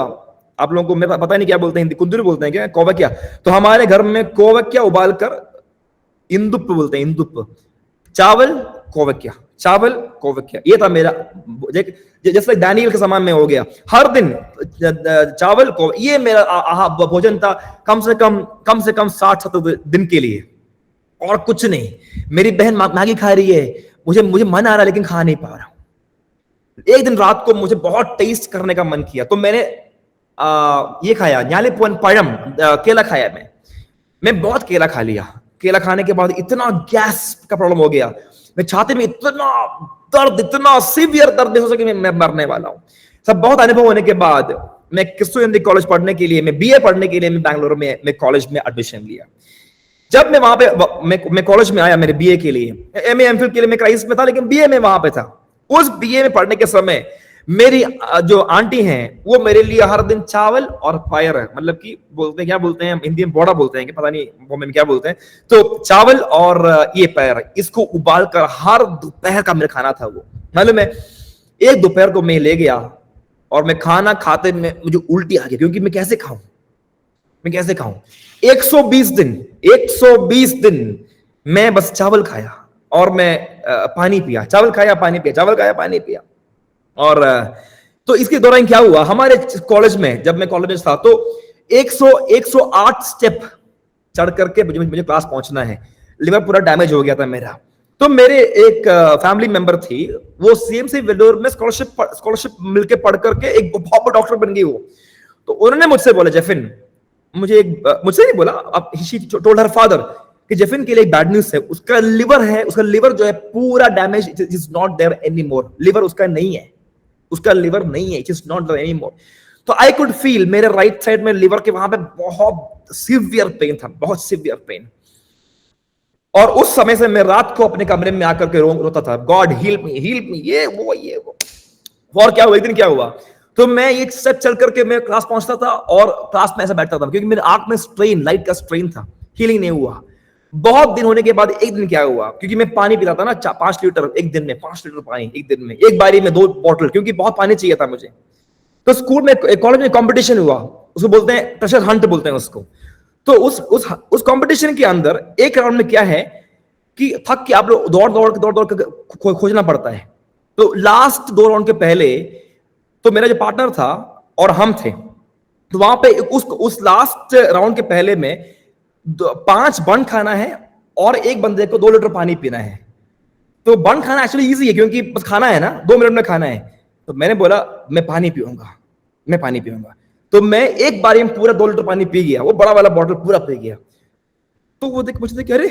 आप लोगों को मैं पता नहीं क्या बोलते हैं, हिंदी कुंदरू बोलते हैं क्या, कोवक्या। तो हमारे घर में कोवक्या उबाल कर इंदुप बोलते हैं, इंदुप, चावल कोवक्या, चावल कोवक्या। ये था मेरा, जैसे दानियल के समय में हो गया, हर दिन चावल को, ये मेरा भोजन था कम से कम 60-70 दिन के लिए, और कुछ नहीं। मेरी बहन मैगी खा रही है, मुझे मन आ रहा है लेकिन खा नहीं पा रहा हूं। एक दिन रात को मुझे बहुत टेस्ट करने का मन किया तो मैंने ये खाया, न्यालेपुअन पഴം, केला खाया। मैं बहुत केला खा लिया। केला खाने के बाद इतना गैस का प्रॉब्लम हो गया, मैं छाती में इतना दर्द, इतना सीवियर दर्द हो सके मैं मरने वाला हूं। सब बहुत अनुभव होने के बाद मैं क्रिस्तु कॉलेज पढ़ने के लिए, मैं बीए पढ़ने के लिए मैं बैंगलोर में मैं कॉलेज में एडमिशन लिया। जब मैं वहां पे मैं कॉलेज में आया मेरे बीए के लिए, एमए एमफिल के लिए मैं क्राइस्ट में था लेकिन बीए में वहां पे था। उस बीए में पढ़ने के समय मेरी जो आंटी हैं वो मेरे लिए हर दिन चावल और पायर, मतलब कि बोलते हैं, क्या बोलते हैं हिंदी में, बोड़ा बोलते हैं कि पता नहीं वो में क्या बोलते हैं, तो चावल और ये पायर, इसको उबाल कर हर दोपहर का मेरा खाना था वो। मालूम है, एक दोपहर को मैं ले गया और मैं खाना खाते में मुझे उल्टी आ गई, क्योंकि मैं कैसे खाऊं 120 दिन मैं बस चावल खाया और मैं पानी पिया, चावल खाया पानी पिया, चावल खाया पानी पिया। और तो इसके दौरान क्या हुआ, हमारे कॉलेज में, जब मैं कॉलेज में था तो 108 स्टेप चढ़ करके मुझे क्लास पहुंचना है। लिवर पूरा डैमेज हो गया था मेरा। तो मेरे एक फैमिली मेंबर थी, वो सीएमसी वेल्लोर में स्कॉलरशिप मिलके पढ़ करके एक बहुत बड़ा डॉक्टर बन गई वो। तो उन्होंने मुझसे बोला, जेफिन, मुझे नहीं बोला, अब शी टोल्ड हर फादर कि जेफिन के लिए एक बैड न्यूज है, उसका लिवर जो है पूरा damage, it is not there any more. Liver उसका नहीं है, it is not there any more. तो आई कुड फील मेरे राइट साइड में लिवर के वहां पे बहुत सीवियर पेन था, बहुत सीवियर पेन। और उस समय से मैं रात को अपने कमरे में आकर के रोता था, गॉड हील मी, ये वो। और क्या हुआ, एक दिन क्या हुआ, तो मैं एक स्टेप चल करके मैं क्लास पहुंचता था और क्लास में ऐसा बैठता था, क्योंकि मेरे आंख में स्ट्रेन, लाइट का स्ट्रेन था, हीलिंग नहीं हुआ। बहुत दिन होने के बाद एक दिन क्या हुआ, क्योंकि मैं पानी पीता था ना 5 लीटर एक दिन में, 5 लीटर पानी एक दिन में, एक बारी में 2 बॉटल, क्योंकि बहुत पानी चाहिए था मुझे। तो स्कूल में, कॉलेज में कंपटीशन हुआ, उसको बोलते हैं ट्रेजर हंट बोलते हैं उसको। तो उस कंपटीशन के अंदर एक राउंड में क्या है कि थक के आप लोग दौड़ के खोजना पड़ता है। तो लास्ट 2 राउंड के पहले तो मेरा जो पार्टनर था और हम थे, तो वहां पे उस लास्ट राउंड के पहले में 5 बन खाना है और एक बंदे को 2 लीटर पानी पीना है। तो बन खाना एक्चुअली इजी है, क्योंकि बस खाना है ना, 2 मिनट में खाना है। तो मैंने बोला मैं पानी पीऊंगा। तो मैं एक बारी में पूरा 2 लीटर पानी पी गया, वो बड़ा वाला बॉटल पूरा पी गया। तो वो देख मुझे कि अरे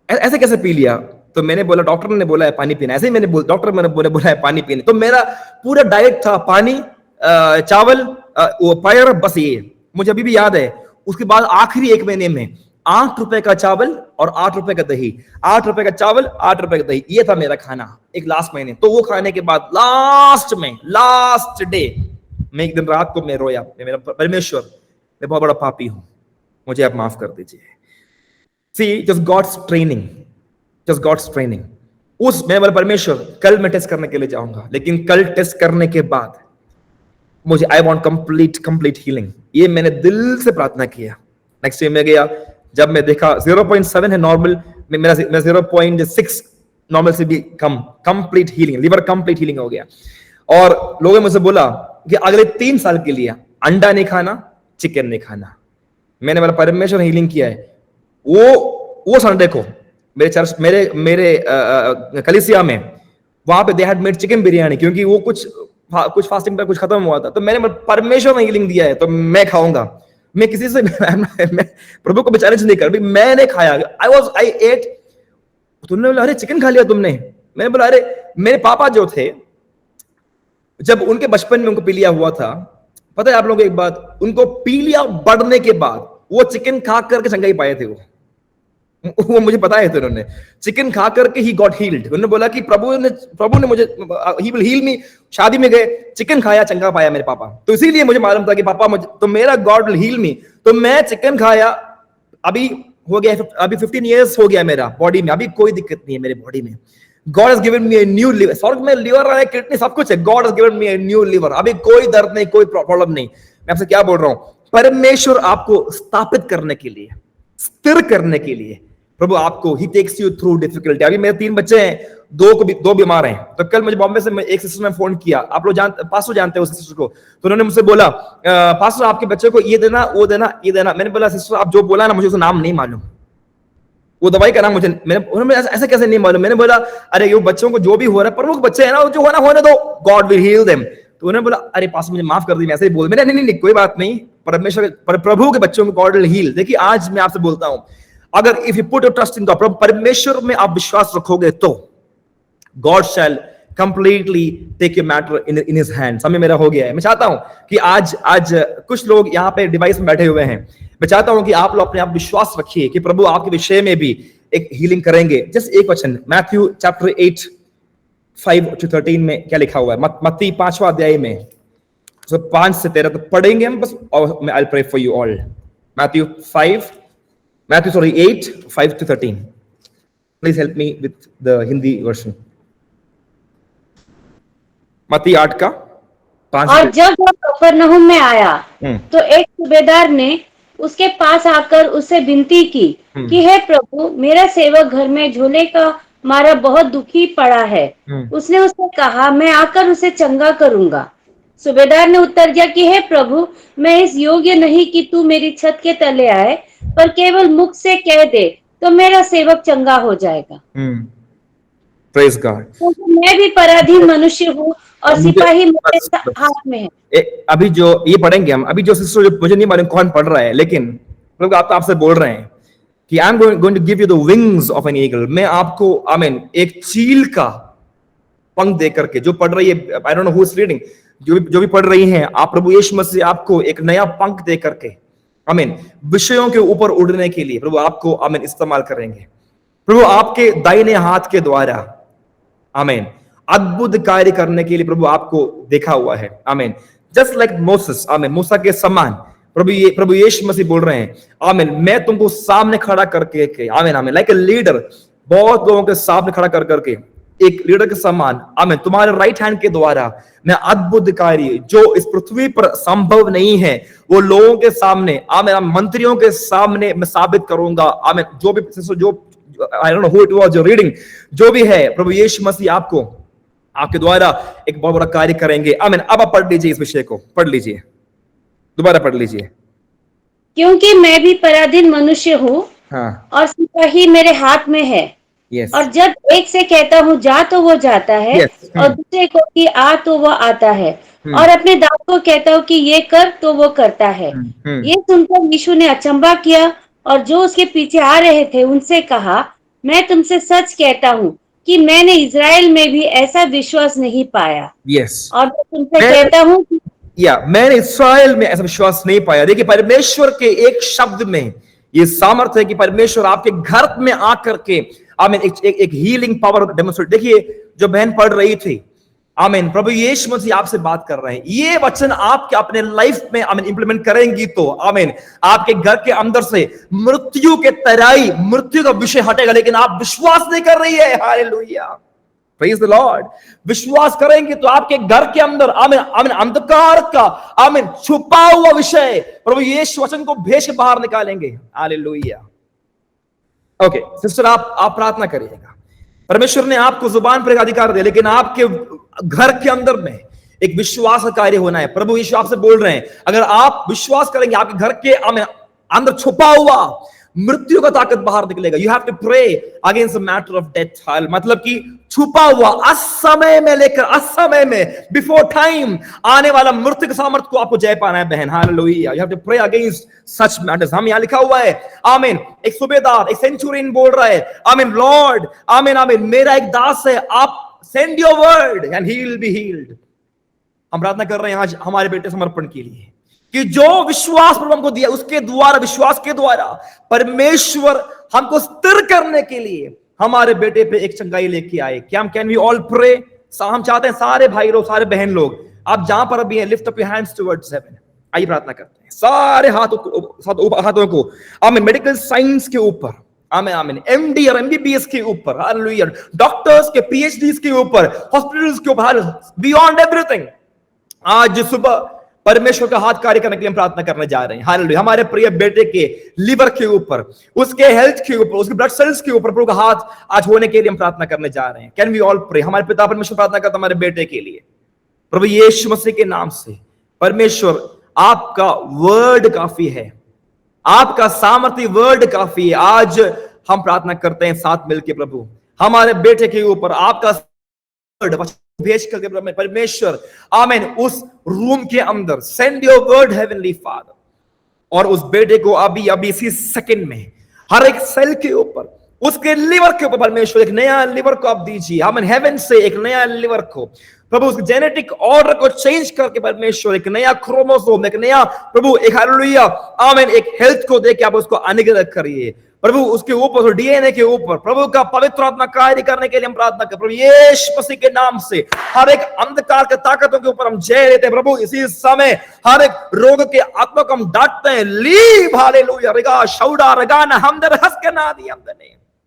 ऐसे कैसे पी लिया। तो मैंने बोला डॉक्टर ने बोला है पानी पीना, ऐसे ही डॉक्टर मैंने बोला है पानी पीने। तो मेरा पूरा डाइट था पानी, चावल, वो पायर, बस ये मुझे अभी भी याद है। उसके बाद आखिरी 1 महीने में 8 रुपए का चावल और 8 रुपए का दही, 8 रुपए का चावल 8 रुपए का दही, ये था मेरा खाना एक लास्ट महीने। तो वो खाने के बाद लास्ट डे मैं एक दिन रात को मैं रोया, मेरा परमेश्वर, मैं बहुत बड़ा पापी हूं, मुझे आप माफ कर दीजिए। See, just God's training. मैं बोला परमेश्वर कल मैं टेस्ट करने के लिए जाऊंगा, लेकिन कल टेस्ट करने के बाद मुझे आई वांट कंप्लीट हीलिंग, ये मैंने दिल से प्रार्थना किया। नेक्स्ट डे में गया, जब मैं देखा 0.7 है नॉर्मल, मेरा 0.6 नॉर्मल से भी कम, complete healing, liver complete healing हो गया। और लोगों ने मुझे बोला कि अगले 3 साल के लिए अंडा नहीं खाना, चिकन नहीं खाना। मैंने बोला परमेश्वर हीलिंग किया है। वो संडे को मेरे चर्च, मेरे कलीसिया में वहां पे they had made chicken biryani, क्योंकि वो कुछ फास्टिंग पर कुछ खत्म हुआ था। तो मैंने परमेश्वर ने हीलिंग दिया है तो मैं खाऊंगा, मैं किसी से मैं प्रभु को बेचारे से नहीं कर, मैंने खाया, आई एट। तुमने बोला अरे चिकन खा लिया तुमने? मैंने बोला अरे मेरे पापा जो थे, जब उनके बचपन में उनको पीलिया हुआ था, पता है आप लोगों को एक बात, उनको पीलिया बढ़ने के बाद वो चिकन खा करके चंगाई पाए थे। वो मुझे पता है, तो उन्होंने चिकन खा करके ही गॉट हील्ड। उन्होंने बोला कि प्रभु ने मुझे, ही विल हील मी। शादी में गए, चिकन खाया, चंगा पाया मेरे पापा। तो इसीलिए मुझे मालूम था कि पापा मुझे, तो मेरा गॉड विल हील मी। तो मैं चिकन खाया, अभी हो गया, अभी 15 इयर्स हो गया मेरा बॉडी में, अभी कोई दिक्कत नहीं है मेरे बॉडी में। God has given me a new liver, स्वर्ग में लिवर है, किडनी सब कुछ है। God has given me a new liver, अभी कोई दर्द नहीं, कोई प्रॉब्लम नहीं। मैं आपसे क्या बोल रहा हूं, परमेश्वर आपको स्थापित करने के लिए, स्थिर करने के लिए, प्रभु आपको ही टेक्स यू थ्रू डिफिकल्टी। अभी मेरे 3 बच्चे हैं, दो बीमार हैं। तो कल मुझे बॉम्बे से एक सिस्टर ने फोन किया, आप लोग पास्टर जानते हैं उस सिस्टर को, तो उन्होंने मुझसे बोला पास्टर आपके बच्चे को ये देना, वो देना, ये देना। मैंने बोला सिस्टर आप जो बोला ना, मुझे उसका नाम नहीं मालूम, वो दवाई का नाम मुझे, मैंने ऐसा कैसे नहीं मालूम? मैंने बोला अरे ये बच्चों को जो भी हो रहा है, प्रमुख बच्चे हैं ना, जो होना होने दो, गॉड विल हील देम। तो उन्होंने बोला अरे पास्टर मुझे माफ कर दी, मैं ऐसे ही बोल। मैंने नहीं कोई बात नहीं, परमेश्वर प्रभु के बच्चों को गॉड विल हील। देखिए आज मैं आपसे बोलता हूं, अगर if you put your trust in God, परमेश्वर में आप विश्वास रखोगे तो God shall completely take your matter in his hand. समय मेरा हो गया है। मैं चाहता हूं कि आज कुछ लोग यहाँ पे डिवाइस में बैठे हुए हैं, मैं चाहता हूं कि आप लोग अपने आप विश्वास रखिए कि प्रभु आपके विषय में भी एक हीलिंग करेंगे। जस्ट एक वचन, मैथ्यू चैप्टर 8 5-13 में क्या लिखा हुआ है, मत्ती 5वां अध्याय में 5 से 13 तक पढ़ेंगे हम बस, और मैं I pray for you all. Matthew 8 5-13, please help me with the Hindi version. मत्ती 8 का 5। और जब वह कफरनहूम में आया तो एक सूबेदार ने उसके पास आकर उससे विनती की कि हे प्रभु, मेरा सेवक घर में झोले का मारा बहुत दुखी पड़ा है। उसने उससे कहा मैं आकर उसे चंगा करूंगा। सूबेदार ने उत्तर दिया कि हे प्रभु, मैं इस योग्य नहीं कि तू मेरी छत के तले आए, पर केवल मुख से कह दे तो मेरा सेवक चंगा हो जाएगा। Praise God. क्योंकि मैं भी पराधीन मनुष्य हूँ और सिपाही मेरे हाथ में है। अभी जो ये पढ़ेंगे हम, अभी जो सिस्टर, मुझे नहीं मालूम कौन पढ़ रहा है, लेकिन प्रभु आपसे बोल रहे हैं कि I am going to give you the wings of an eagle. मैं आपको आमीन एक चील का पंख दे करके, जो पढ़ रही है, I don't know who is reading, जो भी पढ़ रही हैं आप, प्रभु यीशु मसीह आपको एक नया पंख दे करके आमीन विषयों के ऊपर उड़ने के लिए प्रभु आपको आमीन इस्तेमाल करेंगे। प्रभु आपके दाहिने हाथ के द्वारा आमीन अद्भुत कार्य करने के लिए प्रभु आपको देखा हुआ है। आमीन। जस्ट लाइक मोसेस, आमीन, मूसा के समान प्रभु यीशु मसीह बोल रहे हैं आमीन, मैं तुमको सामने खड़ा करके आमीन आमीन लाइक ए लीडर, बहुत लोगों के सामने खड़ा कर करके एक लीडर के समान आमीन तुम्हारे राइट हैंड के द्वारा मैं अद्भुत कार्य जो इस पृथ्वी पर संभव नहीं है वो लोगों के सामने आमीन मंत्रियों के सामने मैं साबित करूंगा। आमीन। जो भी जो I don't know who it was जो रीडिंग, जो भी है प्रभु यीशु मसीह आपको आपके द्वारा एक बहुत बड़ा कार्य करेंगे। आमीन। अब आप पढ़ लीजिए, इस विषय को पढ़ लीजिए, दोबारा पढ़ लीजिए। क्योंकि मैं भी पराधीन मनुष्य हूँ और सिपाही मेरे हाथ में है। Yes. और जब एक से कहता हूँ जा तो वो जाता है। Yes. और दूसरे को कि आ तो वो आता है। और अपने दास को कहता हूँ कि ये कर तो वो करता है। ये सुनकर यीशु ने अचंभा किया और जो उसके पीछे आ रहे थे उनसे कहा, मैं तुमसे सच कहता हूँ कि मैंने इजराइल में भी ऐसा विश्वास नहीं पाया। Yes. और मैं तुमसे कहता हूँ मैंने इस्राएल में ऐसा विश्वास नहीं पाया। देखिए परमेश्वर के एक शब्द में ये सामर्थ्य है कि परमेश्वर आपके घर में आकर के आमीन एक हीलिंग पावर डेमोन्स्ट्रेट। देखिए जो बहन पढ़ रही थी आमीन, प्रभु यीशु मसीह आपसे बात कर रहे हैं। ये वचन आपके अपने लाइफ में आमीन इंप्लीमेंट करेंगी तो आमीन आपके घर के अंदर से मृत्यु के तराई, मृत्यु का विषय हटेगा। लेकिन आप विश्वास नहीं कर रही है। Hallelujah, praise the Lord. विश्वास करेंगे तो आपके घर के अंदर आमीन आमीन अंधकार का आमीन छुपा हुआ विषय प्रभु यीशु वचन को भेज के बाहर निकालेंगे। हालेलुया। ओके सिस्टर, आप प्रार्थना करिएगा। परमेश्वर ने आपको जुबान पर एक अधिकार दिया, लेकिन आपके घर के अंदर में एक विश्वास का कार्य होना है। प्रभु यीशु आपसे बोल रहे हैं, अगर आप विश्वास करेंगे आपके घर के अंदर छुपा हुआ मृत्यु का ताकत बाहर निकलेगा। You have to pray against the matter of death. मतलब कि छुपा हुआ असमय में लेकर असमय में, बिफोर टाइम आने वाला मृत्यु के सामर्थ्य को आपको जय पाना है बहन। Hallelujah. You have to pray against such matters. हम यहां लिखा हुआ है, आमीन, एक सूबेदार, एक सेंचुरियन बोल रहा है, आमीन, लॉर्ड, आमीन, आमीन, मेरा एक दास है, आप send your word and he will be healed. हम प्रार्थना कर रहे हैं आज हमारे बेटे समर्पण के लिए कि जो विश्वास प्रभु हमको दिया, उसके द्वारा, विश्वास के द्वारा परमेश्वर हमको स्थिर करने के लिए हमारे बेटे पे एक चंगाई लेके आए। क्या हम कैन वी ऑल प्रे? हम चाहते हैं सारे भाई लोग, सारे बहन लोग, आप जहां पर भी हैं, lift up your hands towards heaven. आइए प्रार्थना करते हैं सारे हाथों को, आमीन, मेडिकल साइंस के ऊपर, आमीन, आमीन, एमडी और एमबीबीएस के ऊपर, हालेलुया, डॉक्टर्स के, पीएचडीज के ऊपर, हॉस्पिटल्स के ऊपर, बियॉन्ड एवरीथिंग। आज सुबह परमेश्वर का हाथ कार्य करने के लिए हम प्रार्थना करने जा रहे हैं। हालेलुया। हमारे प्रिय बेटे के लिवर के ऊपर, उसके हेल्थ के ऊपर, उसके ब्लड सेल्स के ऊपर प्रभु का हाथ आज होने के लिए हम प्रार्थना करने जा रहे हैं। Can we all pray? हमारे पिता परमेश्वर प्रार्थना करता हमारे बेटे के लिए, प्रभु यीशु मसीह के नाम से। परमेश्वर आपका वर्ड काफी है, आपका सामर्थ्य वर्ड काफी है। आज हम प्रार्थना करते हैं साथ मिलकर प्रभु हमारे बेटे के ऊपर आपका वर्ड भेज करके परमेश्वर, आमीन, उस रूम के अंदर send your word heavenly father, और उस बेटे को अभी अभी इसी सेकंड में हर एक सेल के ऊपर, उसके लिवर के ऊपर परमेश्वर एक नया लिवर को आप दीजिए, आमीन, हेवन से एक नया लिवर को प्रभु, उस जेनेटिक ऑर्डर को चेंज करके परमेश्वर एक नया क्रोमोसोम, एक नया प्रभु, एक हालेलुया, आमीन, एक हेल्थ को देके आप उसको अनुग्रह करिए प्रभु, उसके ऊपर, डीएनए के ऊपर प्रभु का पवित्र आत्मा कार्य करने के लिए हम प्रार्थना करते प्रभु यीशु मसीह के नाम से। हर एक अंधकार के ताकतों के ऊपर हम जय लेते हैं प्रभु। इसी समय हर एक रोग के आत्मा को हम डांटते हैं। लीव, हालेलुया, रिगा शौडा रगाना हमदर हस के ना दी हमदने